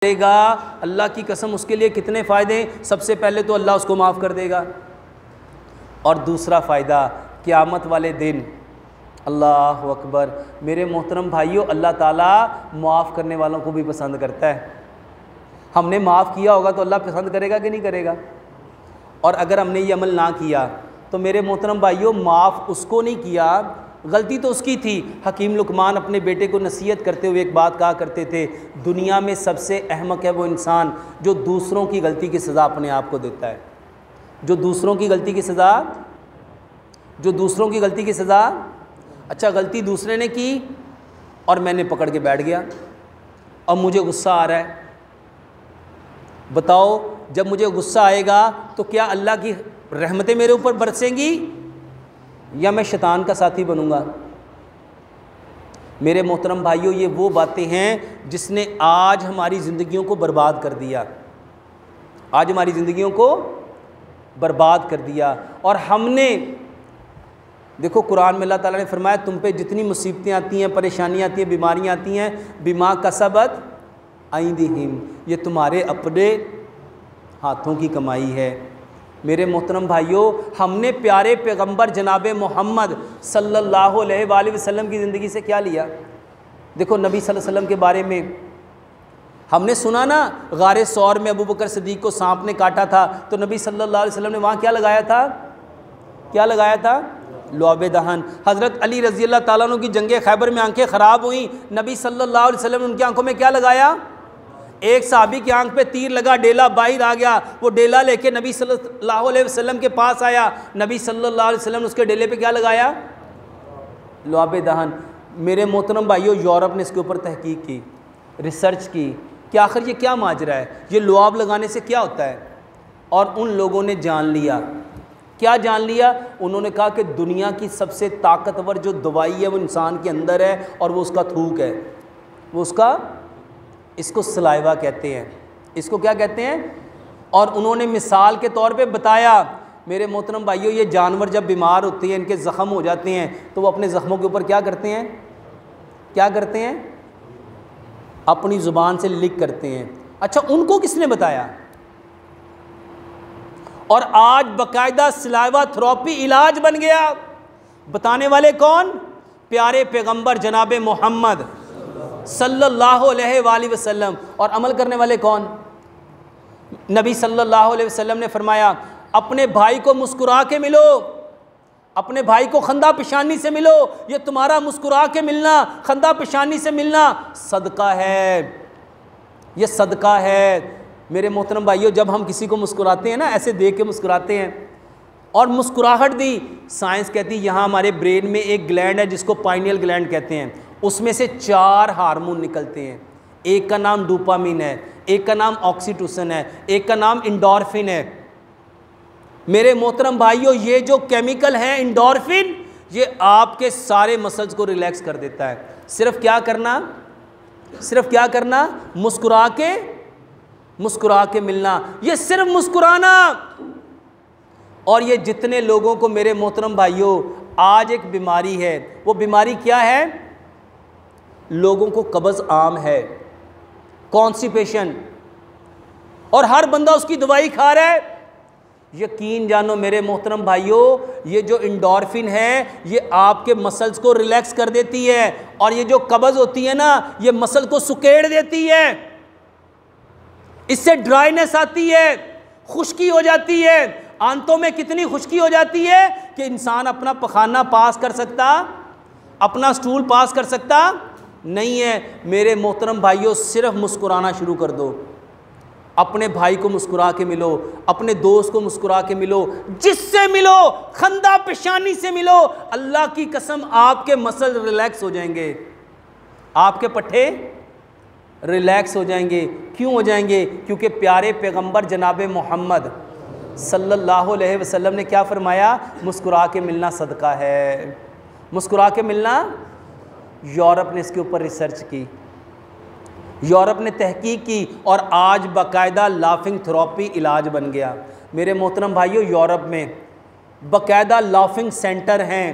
देगा, अल्लाह की कसम उसके लिए कितने फ़ायदे। सबसे पहले तो अल्लाह उसको माफ़ कर देगा, और दूसरा फ़ायदा क़यामत वाले दिन, अल्लाह अकबर, मेरे मोहतरम भाइयों, अल्लाह ताला माफ़ करने वालों को भी पसंद करता है। हमने माफ़ किया होगा तो अल्लाह पसंद करेगा कि नहीं करेगा? और अगर हमने ये अमल ना किया तो मेरे मोहतरम भाइयों, माफ़ उसको नहीं किया, गलती तो उसकी थी। हकीम लुकमान अपने बेटे को नसीहत करते हुए एक बात कहा करते थे, दुनिया में सबसे अहमक है वो इंसान जो दूसरों की गलती की सज़ा अपने आप को देता है। जो दूसरों की गलती की सज़ा, जो दूसरों की गलती की सज़ा, अच्छा गलती दूसरे ने की और मैंने पकड़ के बैठ गया, अब मुझे गुस्सा आ रहा है। बताओ, जब मुझे गुस्सा आएगा तो क्या अल्लाह की रहमतें मेरे ऊपर बरसेंगी या मैं शैतान का साथी बनूंगा? मेरे मोहतरम भाइयों, ये वो बातें हैं जिसने आज हमारी ज़िंदगियों को बर्बाद कर दिया, आज हमारी ज़िंदगियों को बर्बाद कर दिया। और हमने देखो, कुरान में अल्लाह ताला ने फरमाया, तुम पे जितनी मुसीबतें आती हैं, परेशानियाँ आती हैं, बीमारियाँ आती हैं, बिमा कसबत ऐदीहिम, ये तुम्हारे अपने हाथों की कमाई है। मेरे मोहतरम भाइयों, हमने प्यारे पैगंबर जनाब मोहम्मद सल्लल्लाहु अलैहि वसल्लम की ज़िंदगी से क्या लिया? देखो, नबी सल्लल्लाहु अलैहि वसल्लम के बारे में हमने सुना ना, गारे सौर में अबू बकर सिद्दीक़ को सांप ने काटा था, तो नबी सल्लल्लाहु अलैहि वसल्लम ने वहाँ क्या लगाया था? क्या लगाया था? लुआबे दहन। हज़रत अली रज़ी अल्लाह ताला अन्हु की जंगे खैबर में आंखें ख़राब हुई, नबी सल्लल्लाहु अलैहि वसल्लम ने उनकी आंखों में क्या लगाया? एक साहबी की आंख पे तीर लगा, डेला बाहर आ गया, वो डेला लेके नबी सल्लल्लाहु अलैहि वसल्लम के पास आया, नबी सल्लल्लाहु अलैहि वसल्लम ने उसके डेले पे क्या लगाया? लुआबे दहन। मेरे मोहतरम भाइयों, यूरोप ने इसके ऊपर तहकीक की, रिसर्च की कि आखिर ये क्या माजरा है, ये लुआब लगाने से क्या होता है। और उन लोगों ने जान लिया, क्या जान लिया? उन्होंने कहा कि दुनिया की सबसे ताकतवर जो दवाई है वो इंसान के अंदर है, और वो उसका थूक है, वो उसका, इसको सलाइवा कहते हैं, इसको क्या कहते हैं? और उन्होंने मिसाल के तौर पे बताया, मेरे मोहतरम भाइयों, ये जानवर जब बीमार होते हैं, इनके ज़ख़म हो जाते हैं, तो वो अपने ज़ख़मों के ऊपर क्या करते हैं? क्या करते हैं? अपनी ज़ुबान से लिख करते हैं। अच्छा, उनको किसने बताया? और आज बाकायदा सलाइवा थेरेपी इलाज बन गया। बताने वाले कौन? प्यारे पैगंबर जनाब मोहम्मद सल्लल्लाहु अलैहि वसल्लम। और अमल करने वाले कौन? नबी सल्लल्लाहु अलैहि वसल्लम ने फरमाया, अपने भाई को मुस्कुरा के मिलो, अपने भाई को खंदा पेशानी से मिलो। ये तुम्हारा मुस्कुरा के मिलना, खंदा पेशानी से मिलना सदका है, ये सदका है। मेरे मोहतरम भाइयों, जब हम किसी को मुस्कुराते हैं ना, ऐसे देख के मुस्कुराते हैं, और मुस्कुराहट दी, साइंस कहती है यहाँ हमारे ब्रेन में एक ग्लैंड है जिसको पाइनियल ग्लैंड कहते हैं, उसमें से 4 हार्मोन निकलते हैं। एक का नाम डोपामिन है, एक का नाम ऑक्सीटोसिन है, एक का नाम एंडोर्फिन है। मेरे मोहतरम भाइयों, ये जो केमिकल है एंडोर्फिन, ये आपके सारे मसल्स को रिलैक्स कर देता है। सिर्फ क्या करना? सिर्फ क्या करना? मुस्कुरा के मिलना, ये सिर्फ मुस्कुराना। और ये जितने लोगों को, मेरे मोहतरम भाइयों, आज एक बीमारी है, वो बीमारी क्या है? लोगों को कब्ज़ आम है, कॉन्स्टिपेशन, और हर बंदा उसकी दवाई खा रहा है। यकीन जानो मेरे मोहतरम भाइयों, ये जो एंडोर्फिन है ये आपके मसल्स को रिलैक्स कर देती है, और ये जो कब्ज़ होती है ना, ये मसल को सुकेड़ देती है, इससे ड्राइनेस आती है, खुश्की हो जाती है। आंतों में कितनी खुश्की हो जाती है कि इंसान अपना पखाना पास कर सकता, अपना स्टूल पास कर सकता नहीं है। मेरे मोहतरम भाइयों, सिर्फ मुस्कुराना शुरू कर दो। अपने भाई को मुस्कुरा के मिलो, अपने दोस्त को मुस्कुरा के मिलो, जिससे मिलो खंदा पेशानी से मिलो, अल्लाह की कसम आपके मसल रिलैक्स हो जाएंगे, आपके पट्टे रिलैक्स हो जाएंगे। क्यों हो जाएंगे? क्योंकि प्यारे पैगंबर जनाब मोहम्मद सल्लल्लाहु अलैहि वसल्लम ने क्या फरमाया? मुस्कुरा के मिलना सदका है, मुस्कुरा के मिलना। यूरोप ने इसके ऊपर रिसर्च की, यूरोप ने तहकीक की, और आज बाकायदा लाफिंग थेरेपी इलाज बन गया। मेरे मोहतरम भाइयों, यूरोप में बाकायदा लाफिंग सेंटर हैं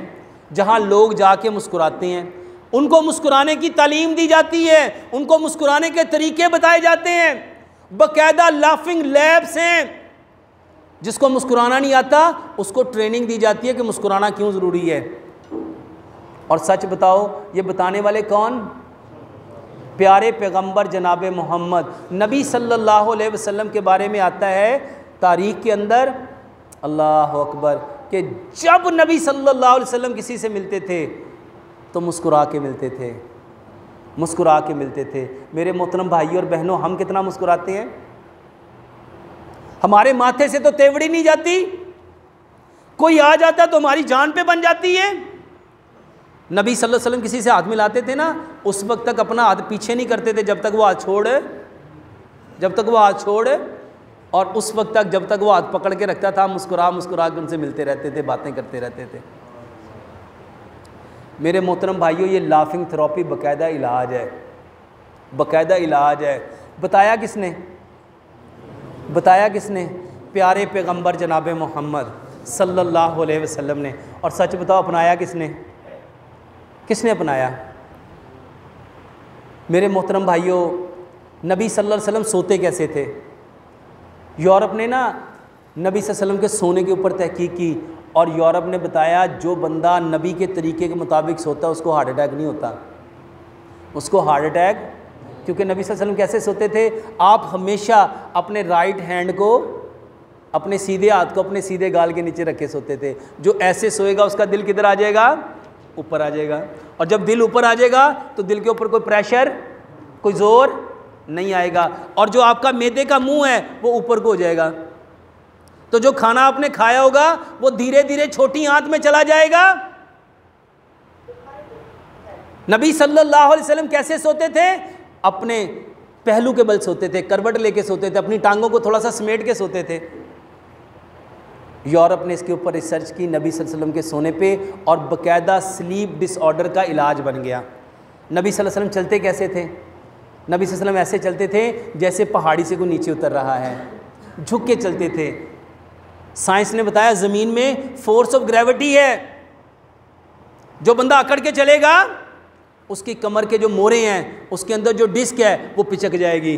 जहां लोग जाके मुस्कुराते हैं। उनको मुस्कुराने की तालीम दी जाती है, उनको मुस्कुराने के तरीके बताए जाते हैं, बाकायदा लाफिंग लैब्स हैं। जिसको मुस्कुराना नहीं आता उसको ट्रेनिंग दी जाती है कि मुस्कुराना क्यों ज़रूरी है। और सच बताओ, ये बताने वाले कौन? प्यारे पैगंबर जनाब मोहम्मद नबी सल्लल्लाहु अलैहि वसल्लम के बारे में आता है तारीख़ के अंदर, अल्लाह अकबर, कि जब नबी सल्लल्लाहु अलैहि वसल्लम किसी से मिलते थे तो मुस्कुरा के मिलते थे, मुस्कुरा के मिलते थे। मेरे मोहतरम भाइयों और बहनों, हम कितना मुस्कुराते हैं? हमारे माथे से तो तेवड़ी नहीं जाती, कोई आ जाता तो हमारी जान पे बन जाती है। नबी सल्लल्लाहु अलैहि वसल्लम किसी से हाथ मिलाते थे ना, उस वक्त तक अपना हाथ पीछे नहीं करते थे जब तक वो हाथ छोड़, और उस वक्त तक जब तक वो हाथ पकड़ के रखता था, मुस्कुरा मुस्कुरा के उनसे मिलते रहते थे, बातें करते रहते थे। मेरे मोहतरम भाइयों, ये लाफिंग थेरेपी बाकायदा इलाज है, बाकायदा इलाज है। बताया किसने? बताया किसने? प्यारे पैगंबर जनाब मोहम्मद सल्लल्लाहु अलैहि वसल्लम ने। और सच बताओ, अपनाया किसने? किसने अपनाया? मेरे मोहतरम भाइयों, नबी सल्लल्लाहु अलैहि वसल्लम सोते कैसे थे? यूरोप ने ना नबी सल्लल्लाहु अलैहि वसल्लम के सोने के ऊपर तहकीक की, और यूरोप ने बताया जो बंदा नबी के तरीके के मुताबिक सोता है उसको हार्ट अटैक नहीं होता, उसको हार्ट अटैक। क्योंकि नबी सल्लल्लाहु अलैहि वसल्लम कैसे सोते थे? आप हमेशा अपने राइट हैंड को, अपने सीधे हाथ को अपने सीधे गाल के नीचे रख के सोते थे। जो ऐसे सोएगा उसका दिल किधर आ जाएगा? ऊपर आ जाएगा। और जब दिल ऊपर आ जाएगा तो दिल के ऊपर कोई प्रेशर, कोई ज़ोर नहीं आएगा, और जो आपका मैदे का मुंह है वो ऊपर को हो जाएगा। तो जो खाना आपने खाया होगा वो धीरे धीरे छोटी आंत में चला जाएगा। नबी सल्लल्लाहु अलैहि वसल्लम कैसे सोते थे? अपने पहलू के बल सोते थे, करवट लेके सोते थे, अपनी टांगों को थोड़ा सा समेट के सोते थे। यूरोप ने इसके ऊपर रिसर्च की नबी सल्लल्लाहु अलैहि वसल्लम के सोने पे, और बाकायदा स्लीप डिसऑर्डर का इलाज बन गया। नबी सल्लल्लाहु अलैहि वसल्लम चलते कैसे थे? नबी सल्लल्लाहु अलैहि वसल्लम ऐसे चलते थे जैसे पहाड़ी से कोई नीचे उतर रहा है, झुक के चलते थे। साइंस ने बताया ज़मीन में फोर्स ऑफ ग्रेविटी है, जो बंदा अकड़ के चलेगा उसकी कमर के जो मोरे हैं, उसके अंदर जो डिस्क है वो पिचक जाएगी।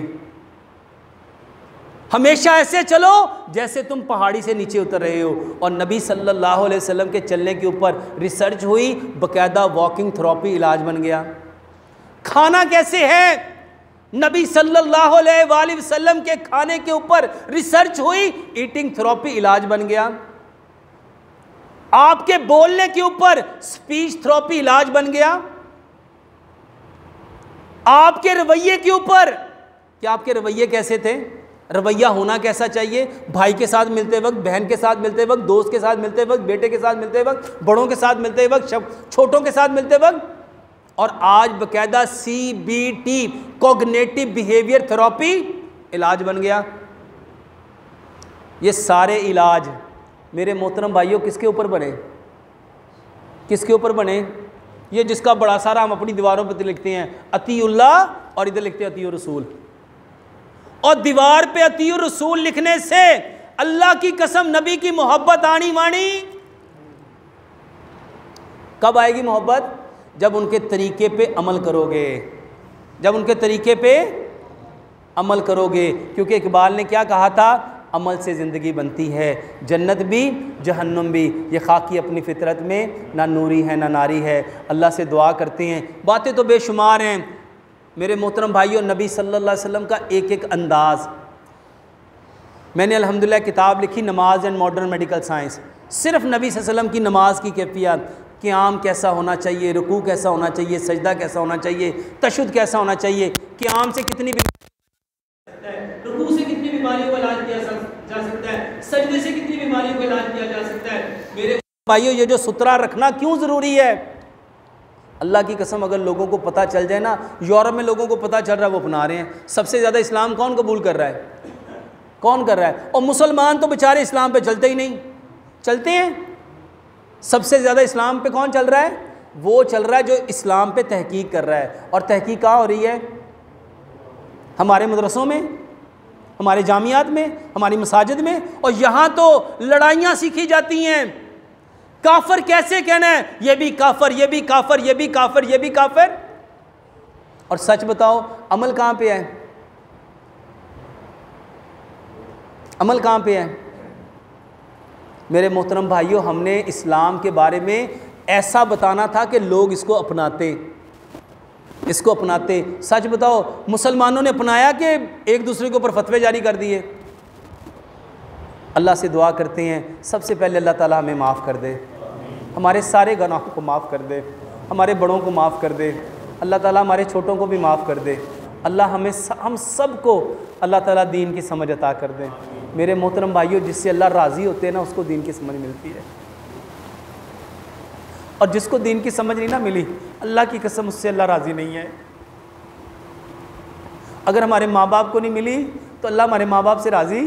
हमेशा ऐसे चलो जैसे तुम पहाड़ी से नीचे उतर रहे हो। और नबी सल्लल्लाहु अलैहि वसल्लम के चलने के ऊपर रिसर्च हुई, बाकायदा वॉकिंग थेरेपी इलाज बन गया। खाना कैसे है? नबी सल्लल्लाहु अलैहि वसल्लम के खाने के ऊपर रिसर्च हुई, ईटिंग थेरेपी इलाज बन गया। आपके बोलने के ऊपर स्पीच थेरेपी इलाज बन गया। आपके रवैये के ऊपर, कि आपके रवैये कैसे थे, रवैया होना कैसा चाहिए, भाई के साथ मिलते वक्त, बहन के साथ मिलते वक्त, दोस्त के साथ मिलते वक्त, बेटे के साथ मिलते वक्त, बड़ों के साथ मिलते वक्त, छोटों के साथ मिलते वक्त। और आज बाकायदा CBT कॉग्निटिव बिहेवियर थेरेपी इलाज बन गया। ये सारे इलाज मेरे मोहतरम भाइयों किसके ऊपर बने? किसके ऊपर बने? ये जिसका बड़ा सारा हम अपनी दीवारों पर लिखते हैं अतीउल्लाह, और इधर लिखते हैं अतीउर रसूल। और दीवार पे अतीउर रसूल लिखने से अल्लाह की कसम नबी की मोहब्बत आनी वाणी। कब आएगी मोहब्बत? जब उनके तरीके पे अमल करोगे, जब उनके तरीके पे अमल करोगे। क्योंकि इकबाल ने क्या कहा था? अमल से ज़िंदगी बनती है, जन्नत भी जहन्नुम भी। ये खाकी अपनी फितरत में ना नूरी है ना नारी है। अल्लाह से दुआ करते हैं, बातें तो बेशुमार हैं मेरे मोहतरम भाइयों। नबी सल्लल्लाहु अलैहि वसल्लम का एक एक अंदाज़, मैंने अल्हम्दुलिल्लाह किताब लिखी नमाज एंड मॉडर्न मेडिकल साइंस, सिर्फ नबी सल्लल्लाहु अलैहि वसल्लम की नमाज की कैफियत, क़याम कैसा होना चाहिए, रुकू कैसा होना चाहिए, सजदा कैसा होना चाहिए, तशहुद कैसा होना चाहिए, क़याम से कितनी रुकू से कितनी बीमारियों का इलाज किया जा सकता है, सजदे से कितनी बीमारियों का इलाज किया जा सकता है। मेरे भाइयों, ये जो सुतरा रखना क्यों ज़रूरी है? अल्लाह की कसम, अगर लोगों को पता चल जाए ना, यूरोप में लोगों को पता चल रहा है वो अपना रहे हैं। सबसे ज़्यादा इस्लाम कौन कबूल कर रहा है? कौन कर रहा है? और मुसलमान तो बेचारे इस्लाम पे चलते ही नहीं। चलते हैं? सबसे ज़्यादा इस्लाम पे कौन चल रहा है? वो चल रहा है जो इस्लाम पे तहकीक कर रहा है। और तहकीक कहाँ हो रही है? हमारे मदरसों में, हमारे जामियात में, हमारी मसाजिद में। और यहाँ तो लड़ाइयाँ सीखी जाती हैं, काफर कैसे कहना है, ये भी काफर, ये भी काफर, ये भी काफर, ये भी काफर। और सच बताओ अमल कहां पे है, अमल कहां पे है? मेरे मोहतरम भाइयों, हमने इस्लाम के बारे में ऐसा बताना था कि लोग इसको अपनाते, इसको अपनाते। सच बताओ मुसलमानों ने अपनाया कि एक दूसरे के ऊपर फतवे जारी कर दिए? अल्लाह से दुआ करते हैं सबसे पहले अल्लाह ताला हमें माफ़ कर दे, हमारे सारे गुनाहों को माफ़ कर दे, हमारे बड़ों को माफ़ कर दे, अल्लाह ताला हमारे छोटों को भी माफ़ कर दे। अल्लाह हम सब को अल्लाह ताला दीन की समझ अता कर दे। मेरे मोहतरम भाइयों, जिससे अल्लाह राज़ी होते हैं ना, उसको दीन की समझ मिलती है, और जिसको दीन की समझ नहीं ना मिली, अल्लाह की कसम उससे अल्लाह राज़ी नहीं है। अगर हमारे माँ बाप को नहीं मिली तो अल्लाह हमारे माँ बाप से राज़ी,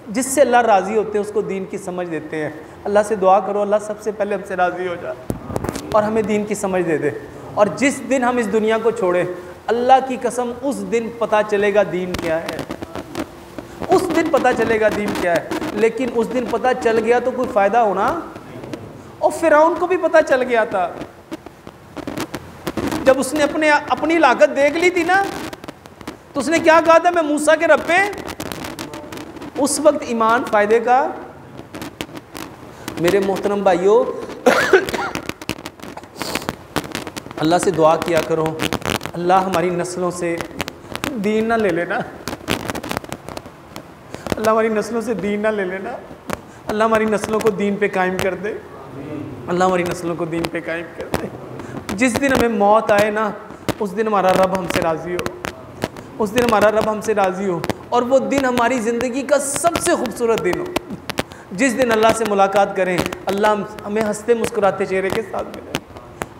जिससे अल्लाह राज़ी होते हैं उसको दीन की समझ देते हैं। अल्लाह से दुआ करो अल्लाह सबसे पहले हमसे राज़ी हो जाए और हमें दीन की समझ दे दे। और जिस दिन हम इस दुनिया को छोड़े, अल्लाह की कसम उस दिन पता चलेगा दीन क्या है, उस दिन पता चलेगा दीन क्या है। लेकिन उस दिन पता चल गया तो कोई फ़ायदा होना? और फिरौन को भी पता चल गया था, जब उसने अपनी लाकत देख ली थी ना, तो उसने क्या कहा था, मैं मूसा के रब पे। उस वक्त ईमान फ़ायदे का। मेरे मोहतरम भाइयों, अल्लाह से दुआ किया करो, अल्लाह हमारी नस्लों से दीन ना ले लेना, अल्लाह हमारी नस्लों से दीन ना ले लेना, अल्लाह हमारी नस्लों को दीन पे कायम कर दे, अल्लाह हमारी नस्लों को दीन पे कायम कर दे। जिस दिन हमें मौत आए ना, उस दिन हमारा रब हमसे राज़ी हो, उस दिन हमारा रब हमसे राज़ी हो, और वो दिन हमारी ज़िंदगी का सबसे खूबसूरत दिन हो, जिस दिन अल्लाह से मुलाकात करें, अल्लाह हमें हंसते मुस्कुराते चेहरे के साथ मिले,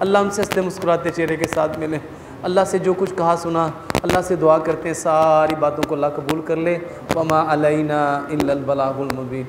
अल्लाह हमसे हंसते मुस्कुराते चेहरे के साथ मिले। अल्लाह से जो कुछ कहा सुना, अल्लाह से दुआ करते हैं सारी बातों को अल्लाह कबूल कर ले। वमा अलैना इल्लल बलागुल मुबीन।